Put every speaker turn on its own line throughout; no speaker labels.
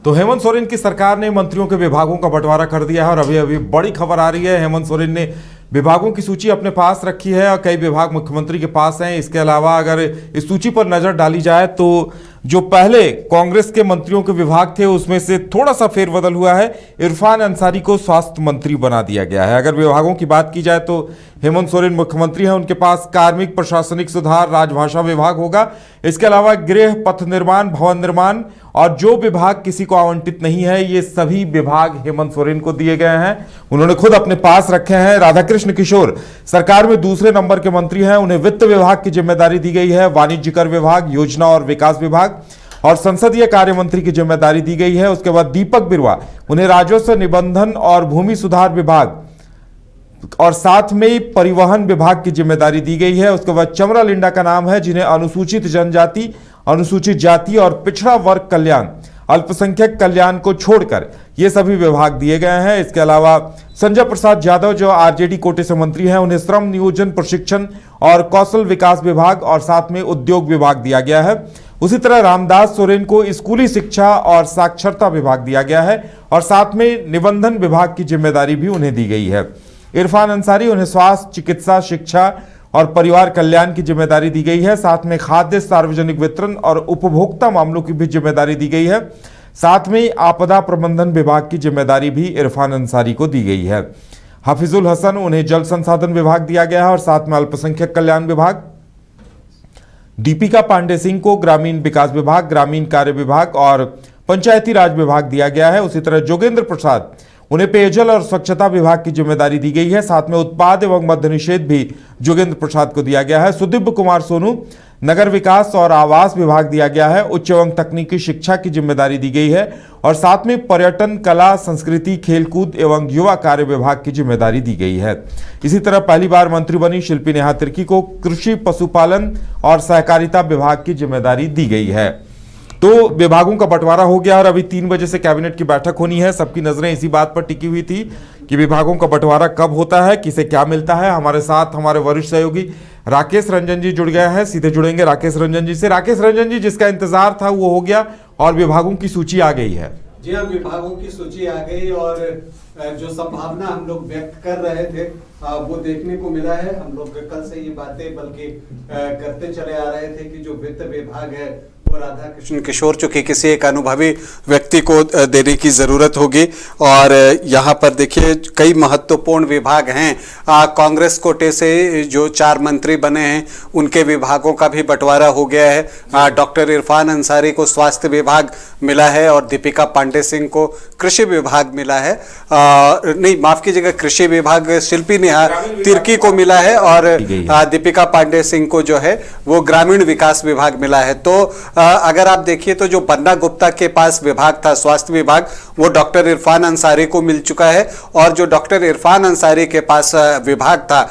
तो हेमंत सोरेन की सरकार ने मंत्रियों के विभागों का बंटवारा कर दिया है और अभी अभी बड़ी खबर आ रही है। हेमंत सोरेन ने विभागों की सूची अपने पास रखी है और कई विभाग मुख्यमंत्री के पास हैं। इसके अलावा अगर इस सूची पर नजर डाली जाए तो जो पहले कांग्रेस के मंत्रियों के विभाग थे उसमें से थोड़ा सा फेरबदल हुआ है। इरफान अंसारी को स्वास्थ्य मंत्री बना दिया गया है। अगर विभागों की बात की जाए तो हेमंत सोरेन मुख्यमंत्री हैं, उनके पास कार्मिक, प्रशासनिक सुधार, राजभाषा विभाग होगा। इसके अलावा गृह, पथ निर्माण, भवन निर्माण और जो विभाग किसी को आवंटित नहीं है, ये सभी विभाग हेमंत सोरेन को दिए गए हैं। उन्होंने खुद अपने पास रखे हैं। राधाकृष्ण किशोर सरकार में दूसरे नंबर के मंत्री हैं, उन्हें वित्त विभाग की जिम्मेदारी दी गई है। वाणिज्य कर विभाग, योजना और विकास विभाग और संसदीय कार्य मंत्री की जिम्मेदारी दी गई है। उसके बाद दीपक बिरुआ, उन्हें राजस्व, निबंधन और भूमि सुधार विभाग और साथ में परिवहन विभाग की जिम्मेदारी दी गई है। उसके बाद चमरा लिंडा का नाम है, जिन्हें अनुसूचित जनजाति, अनुसूचित जाति और पिछड़ा वर्ग कल्याण, अल्पसंख्यक कल्याण को छोड़कर ये सभी विभाग दिए गए हैं। इसके अलावा संजय प्रसाद यादव जो आरजेडी कोटे से मंत्री हैं, उन्हें श्रम, नियोजन, प्रशिक्षण और कौशल विकास विभाग और साथ में उद्योग विभाग दिया गया है। उसी तरह रामदास सोरेन को स्कूली शिक्षा और साक्षरता विभाग दिया गया है और साथ में निबंधन विभाग की जिम्मेदारी भी उन्हें दी गई है। इरफान अंसारी, उन्हें स्वास्थ्य, चिकित्सा, शिक्षा और परिवार कल्याण की जिम्मेदारी दी गई है। साथ में खाद्य, सार्वजनिक वितरण और उपभोक्ता मामलों की भी जिम्मेदारी दी गई है। साथ में आपदा प्रबंधन विभाग की जिम्मेदारी भी इरफान अंसारी को दी गई है। हफीजुल हसन, उन्हें जल संसाधन विभाग दिया गया है और साथ में अल्पसंख्यक कल्याण विभाग। दीपिका पांडे सिंह को ग्रामीण विकास विभाग, ग्रामीण कार्य विभाग और पंचायती राज विभाग दिया गया है। उसी तरह जोगेंद्र प्रसाद, उन्हें पेयजल और स्वच्छता विभाग की जिम्मेदारी दी गई है। साथ में उत्पाद एवं मद्य निषेध भी जोगेंद्र प्रसाद को दिया गया है। सुदीप कुमार सोनू, नगर विकास और आवास विभाग दिया गया है। उच्च एवं तकनीकी शिक्षा की जिम्मेदारी दी गई है और साथ में पर्यटन, कला, संस्कृति, खेलकूद एवं युवा कार्य विभाग की जिम्मेदारी दी गई है। इसी तरह पहली बार मंत्री बनी शिल्पी नेहा तिर्की को कृषि, पशुपालन और सहकारिता विभाग की जिम्मेदारी दी गई है। तो विभागों का बंटवारा हो गया और अभी 3 बजे से कैबिनेट की बैठक होनी है। सबकी नजरें इसी बात पर टिकी हुई थी कि विभागों का बंटवारा कब होता है, किसे क्या मिलता है। हमारे साथ हमारे वरिष्ठ सहयोगी राकेश रंजन जी जुड़ गए हैं। सीधे जुड़ेंगे राकेश रंजन जी से। राकेश रंजन जी, जिसका इंतजार था वो हो गया और विभागों की सूची आ गई है।
जी हाँ, विभागों की सूची आ गई और जो संभावना हम लोग व्यक्त कर रहे थे वो देखने को मिला है। हम लोग कल से ये बातें बल्कि करते चले आ रहे थे कि जो वित्त विभाग है वो राधाकृष्ण किशोर, चूंकि किसी एक अनुभवी व्यक्ति को देने की जरूरत होगी। और यहाँ पर देखिए कई महत्वपूर्ण विभाग हैं। कांग्रेस कोटे से जो 4 मंत्री बने हैं उनके विभागों का भी बंटवारा हो गया है। डॉक्टर इरफान अंसारी को स्वास्थ्य विभाग मिला है और दीपिका पांडे सिंह को कृषि विभाग मिला है। नहीं, माफ कीजिएगा, कृषि विभाग शिल्पी नेहा तिर्की को मिला है और दीपिका पांडे सिंह को जो है वो ग्रामीण विकास विभाग मिला है। तो अगर आप देखिए तो जो बन्ना गुप्ता के पास विभाग था स्वास्थ्य विभाग, वो डॉक्टर इरफान अंसारी को मिल चुका है और जो डॉक्टर इरफान अंसारी के पास विभाग था,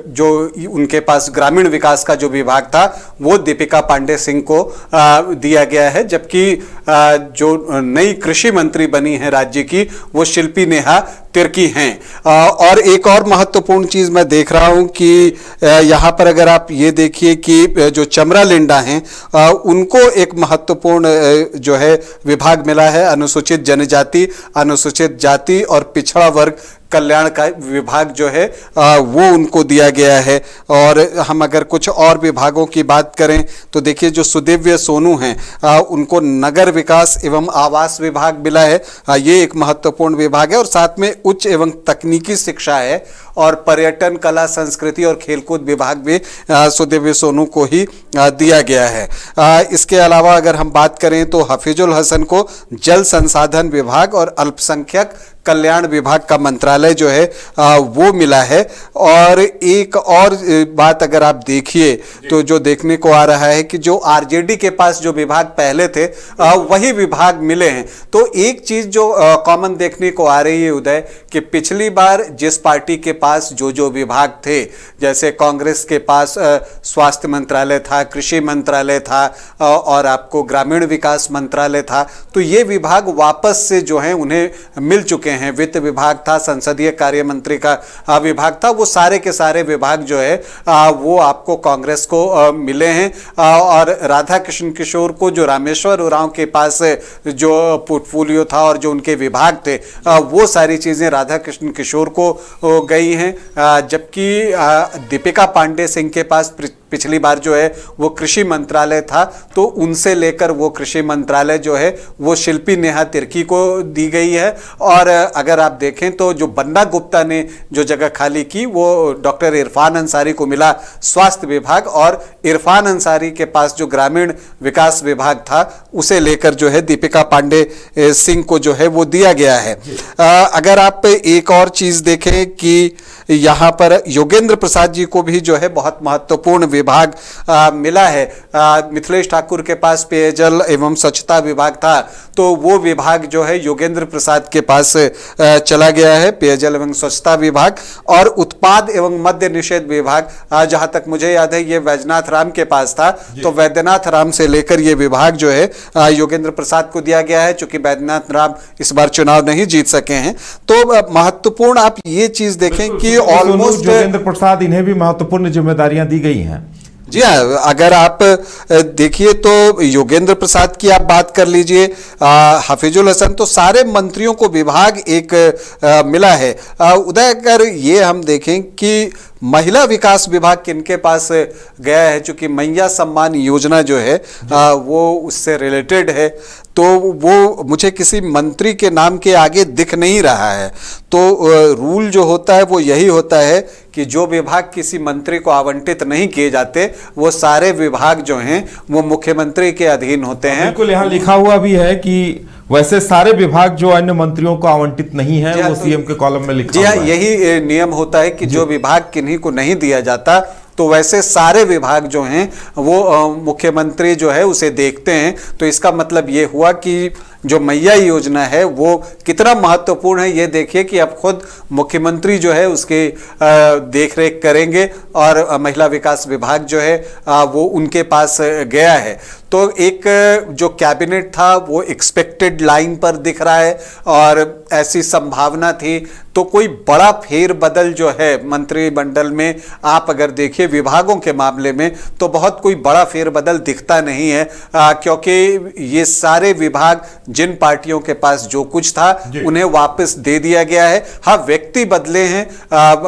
जो उनके पास ग्रामीण विकास का जो विभाग था, वो दीपिका पांडे सिंह को दिया गया है। जबकि जो नई कृषि मंत्री बनी है राज्य की, वो शिल्पी नेहा तिर्की हैं। और एक और महत्वपूर्ण चीज मैं देख रहा हूं कि यहां पर अगर आप ये देखिए कि जो चमरा लिंडा हैं उनको एक महत्वपूर्ण जो है विभाग मिला है, अनुसूचित जनजाति, अनुसूचित जाति और पिछड़ा वर्ग कल्याण का विभाग जो है वो उनको दिया गया है। और हम अगर कुछ और विभागों की बात करें तो देखिए जो सुदिव्य सोनू हैं उनको नगर विकास एवं आवास विभाग मिला है। ये एक महत्वपूर्ण विभाग है और साथ में उच्च एवं तकनीकी शिक्षा है और पर्यटन, कला, संस्कृति और खेलकूद विभाग भी सुदिव्य सोनू को ही दिया गया है। इसके अलावा अगर हम बात करें तो हफीजुल हसन को जल संसाधन विभाग और अल्पसंख्यक कल्याण विभाग का मंत्रालय जो है वो मिला है। और एक और बात अगर आप देखिए तो जो देखने को आ रहा है कि जो आरजेडी के पास जो विभाग पहले थे वही विभाग मिले हैं। तो एक चीज जो कॉमन देखने को आ रही है उदय, कि पिछली बार जिस पार्टी के पास जो विभाग थे, जैसे कांग्रेस के पास स्वास्थ्य मंत्रालय था, कृषि मंत्रालय था और आपको ग्रामीण विकास मंत्रालय था, तो ये विभाग वापस से जो है उन्हें मिल चुके हैं। वित्त विभाग था, संसद संसदीय कार्य मंत्री का विभाग था, वो सारे के सारे विभाग जो है वो आपको कांग्रेस को मिले हैं। और राधा कृष्ण किशोर को जो रामेश्वर उरांव के पास जो पोर्टफोलियो था और जो उनके विभाग थे वो सारी चीजें राधा कृष्ण किशोर को गई हैं, जबकि दीपिका पांडे सिंह के पास पिछली बार जो है वो कृषि मंत्रालय था, तो उनसे लेकर वो कृषि मंत्रालय जो है वो शिल्पी नेहा तिर्की को दी गई है। और अगर आप देखें तो जो बन्ना गुप्ता ने जो जगह खाली की वो डॉक्टर इरफान अंसारी को मिला स्वास्थ्य विभाग, और इरफान अंसारी के पास जो ग्रामीण विकास विभाग था उसे लेकर जो है दीपिका पांडे सिंह को जो है वो दिया गया है। अगर आप एक और चीज देखें कि यहाँ पर योगेंद्र प्रसाद जी को भी जो है बहुत महत्वपूर्ण विभाग मिला है। मिथिलेश ठाकुर के पास पेयजल एवं स्वच्छता विभाग था, तो वो विभाग जो है योगेंद्र प्रसाद के पास चला गया है, पेयजल एवं स्वच्छता विभाग। और उत्पाद एवं मद्य निषेध विभाग जहां तक मुझे याद है ये वैद्यनाथ राम के पास था, तो वैद्यनाथ राम से लेकर ये विभाग जो है योगेंद्र प्रसाद को दिया गया है। चूंकि वैद्यनाथ राम इस बार चुनाव नहीं जीत सके हैं, तो महत्वपूर्ण आप ये चीज देखें कि ऑलमोस्ट
योगेंद्र प्रसाद, इन्हें भी महत्वपूर्ण जिम्मेदारियां दी गई हैं।
जी हाँ, अगर आप देखिए तो योगेंद्र प्रसाद की आप बात कर लीजिए, हफीजुल हसन, तो सारे मंत्रियों को विभाग एक मिला है। उदय, अगर ये हम देखें कि महिला विकास विभाग किनके पास गया है, चूंकि मैया सम्मान योजना जो है वो उससे रिलेटेड है, तो वो मुझे किसी मंत्री के नाम के आगे दिख नहीं रहा है। तो रूल जो होता है वो यही होता है कि जो विभाग किसी मंत्री को आवंटित नहीं किए जाते वो सारे विभाग जो हैं वो मुख्यमंत्री के अधीन होते हैं।
बिल्कुल, यहाँ लिखा हुआ भी है कि वैसे सारे विभाग जो अन्य मंत्रियों को आवंटित नहीं है वो सीएम के कॉलम में लिखा हुआ है।
यही नियम होता है कि जो विभाग किन्हीं को नहीं दिया जाता तो वैसे सारे विभाग जो हैं वो मुख्यमंत्री जो है उसे देखते हैं। तो इसका मतलब ये हुआ कि जो मैया योजना है वो कितना महत्वपूर्ण है ये देखिए कि अब खुद मुख्यमंत्री जो है उसकी देखरेख करेंगे और महिला विकास विभाग जो है वो उनके पास गया है। तो एक जो कैबिनेट था वो एक्सपेक्टेड लाइन पर दिख रहा है और ऐसी संभावना थी, तो कोई बड़ा फेरबदल जो है मंत्रिमंडल में आप अगर देखिए विभागों के मामले में तो बहुत कोई बड़ा फेरबदल दिखता नहीं है, क्योंकि ये सारे विभाग जिन पार्टियों के पास जो कुछ था उन्हें वापस दे दिया गया है। हाँ, व्यक्ति बदले हैं,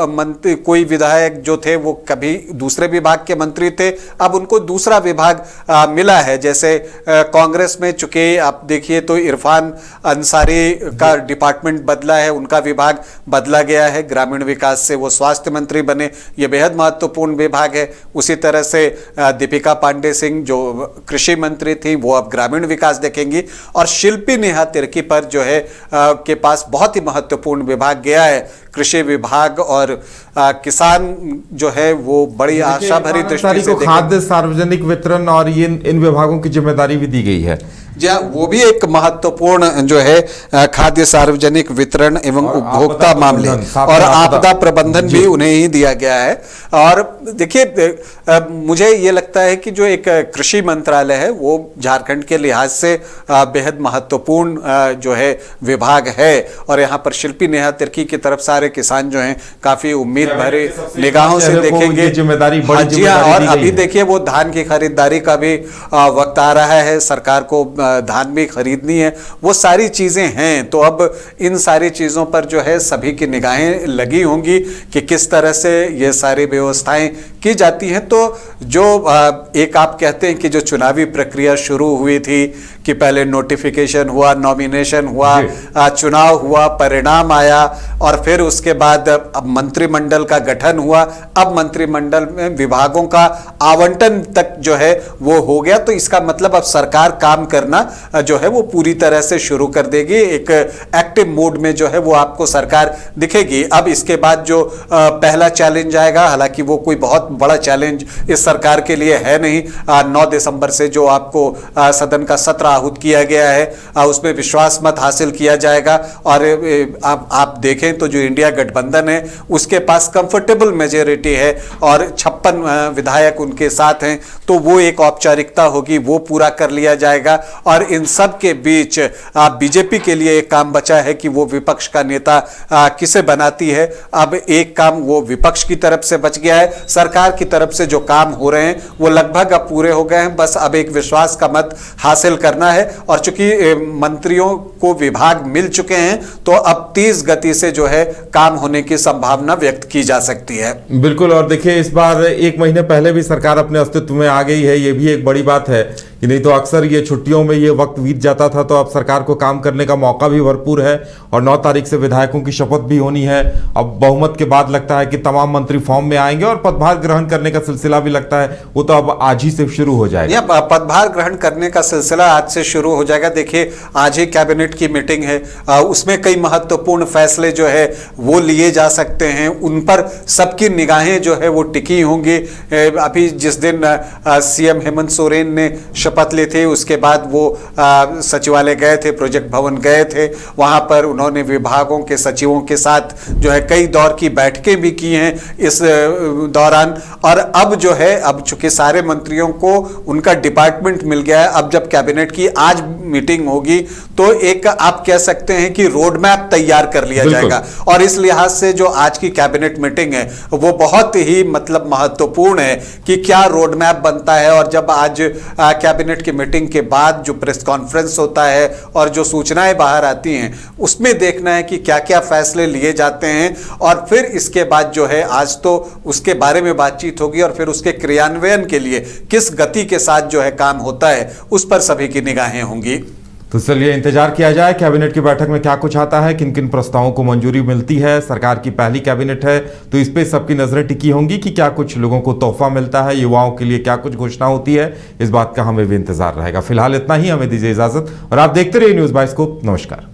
मंत्री कोई विधायक जो थे वो कभी दूसरे विभाग के मंत्री थे, अब उनको दूसरा विभाग मिला है। जैसे कांग्रेस में चूंकि आप देखिए तो इरफान अंसारी का डिपार्टमेंट बदला है, उनका विभाग बदला गया है, ग्रामीण विकास से वो स्वास्थ्य मंत्री बने, ये बेहद महत्वपूर्ण विभाग है। उसी तरह से दीपिका पांडे सिंह जो कृषि मंत्री थी वो अब ग्रामीण विकास देखेंगी, और शिल्पी नेहा तिर्की पर जो है के पास बहुत ही महत्वपूर्ण विभाग गया है कृषि विभाग, और किसान जो है वो बड़ी आशा भरी दृष्टि से
खाद्य सार्वजनिक वितरण और ये इन विभागों की जिम्मेदारी भी दी गई है।
जी हाँ, वो भी एक महत्वपूर्ण जो है खाद्य सार्वजनिक वितरण एवं उपभोक्ता मामले और आपदा प्रबंधन भी उन्हें ही दिया गया है। और देखिए मुझे ये लगता है कि जो एक कृषि मंत्रालय है वो झारखंड के लिहाज से बेहद महत्वपूर्ण जो है विभाग है, और यहाँ पर शिल्पी नेहा तिर्की की तरफ सारे किसान जो हैं काफी उम्मीद भरे निगाहों से देखेंगे।
जिम्मेदारी
जी हाँ, और अभी देखिए वो धान की खरीदारी का भी वक्त आ रहा है, सरकार को धान भी खरीदनी है, वो सारी चीजें हैं। तो अब इन सारी चीजों पर जो है सभी की निगाहें लगी होंगी कि किस तरह से ये सारी व्यवस्थाएं की जाती हैं। तो जो एक आप कहते हैं कि जो चुनावी प्रक्रिया शुरू हुई थी कि पहले नोटिफिकेशन हुआ, नॉमिनेशन हुआ, चुनाव हुआ, परिणाम आया, और फिर उसके बाद अब मंत्रिमंडल का गठन हुआ, अब मंत्रिमंडल में विभागों का आवंटन तक जो है वो हो गया। तो इसका मतलब अब सरकार काम करना जो है वो पूरी तरह से शुरू कर देगी, एक एक्टिव मोड में जो है वो आपको सरकार दिखेगी। अब इसके बाद जो पहला चैलेंज आएगा, हालांकि वो कोई बहुत बड़ा चैलेंज इस सरकार के लिए है नहीं, 9 दिसंबर से जो आपको सदन का सत्र आहूत किया गया है उसमें विश्वास मत हासिल किया जाएगा। और आप देखें तो जो इंडिया
इंडिया गठबंधन है उसके पास कंफर्टेबल मेजोरिटी है और 56 विधायक उनके साथ हैं, तो वो एक औपचारिकता होगी, वो पूरा कर लिया जाएगा। और इन सब के बीच बीजेपी के लिए एक काम बचा है कि वो विपक्ष का नेता किसे बनाती है। अब एक काम वो विपक्ष की तरफ से बच गया है, सरकार की तरफ से जो काम हो रहे हैं वो लगभग अब पूरे हो गए हैं, बस अब एक विश्वास का मत हासिल करना है। और चूंकि मंत्रियों को विभाग मिल चुके हैं तो अब तेज गति से जो है काम होने की संभावना व्यक्त की जा सकती है।
बिल्कुल। और देखिए, इस बार 1 महीने पहले भी सरकार अपने अस्तित्व में आ गई है, ये भी एक बड़ी बात है कि नहीं तो अक्सर ये छुट्टियों में ये वक्त बीत जाता था, तो अब सरकार को काम करने का मौका भी भरपूर है। और 9 तारीख से विधायकों की शपथ भी होनी है। अब बहुमत के बाद लगता है कि तमाम मंत्री फॉर्म में आएंगे और पदभार ग्रहण करने का सिलसिला भी लगता है वो तो अब आज ही से शुरू हो जाएगा।
पदभार ग्रहण करने का सिलसिला आज से शुरू हो जाएगा। देखिए, आज ही कैबिनेट की मीटिंग है, उसमें कई महत्वपूर्ण फैसले जो है वो लिए जा सकते हैं, उन पर सबकी निगाहें जो है वो टिकी होंगी। अभी जिस दिन सीएम हेमंत सोरेन ने शपथ ली थी उसके बाद वो सचिवालय गए थे, प्रोजेक्ट भवन गए थे, वहां पर उन्होंने विभागों के सचिवों के साथ जो है कई दौर की बैठकें भी की हैं इस दौरान। और अब जो है, अब चूंकि सारे मंत्रियों को उनका डिपार्टमेंट मिल गया है, अब जब कैबिनेट की आज मीटिंग होगी तो एक आप कह सकते हैं कि रोड मैप तैयार कर लिया जाएगा। और इस लिहाज से जो आज की कैबिनेट मीटिंग है वो बहुत ही मतलब महत्वपूर्ण है कि क्या रोड मैप बनता है। और जब आज कैबिनेट की मीटिंग के बाद जो प्रेस कॉन्फ्रेंस होता है और जो सूचनाएं बाहर आती हैं उसमें देखना है कि क्या क्या फैसले लिए जाते हैं। और फिर इसके बाद जो है, आज तो उसके बारे में बातचीत होगी और फिर उसके क्रियान्वयन के लिए किस गति के साथ जो है काम होता है उस पर सभी की निगाहें होंगी।
तो चलिए इंतजार किया जाए कैबिनेट की बैठक में क्या कुछ आता है, किन किन प्रस्तावों को मंजूरी मिलती है। सरकार की पहली कैबिनेट है तो इस पे सबकी नजरें टिकी होंगी कि क्या कुछ लोगों को तोहफा मिलता है, युवाओं के लिए क्या कुछ घोषणा होती है, इस बात का हमें भी इंतजार रहेगा। फिलहाल इतना ही, हमें दीजिए इजाजत और आप देखते रहिए न्यूज़ बाइस्कोप। नमस्कार।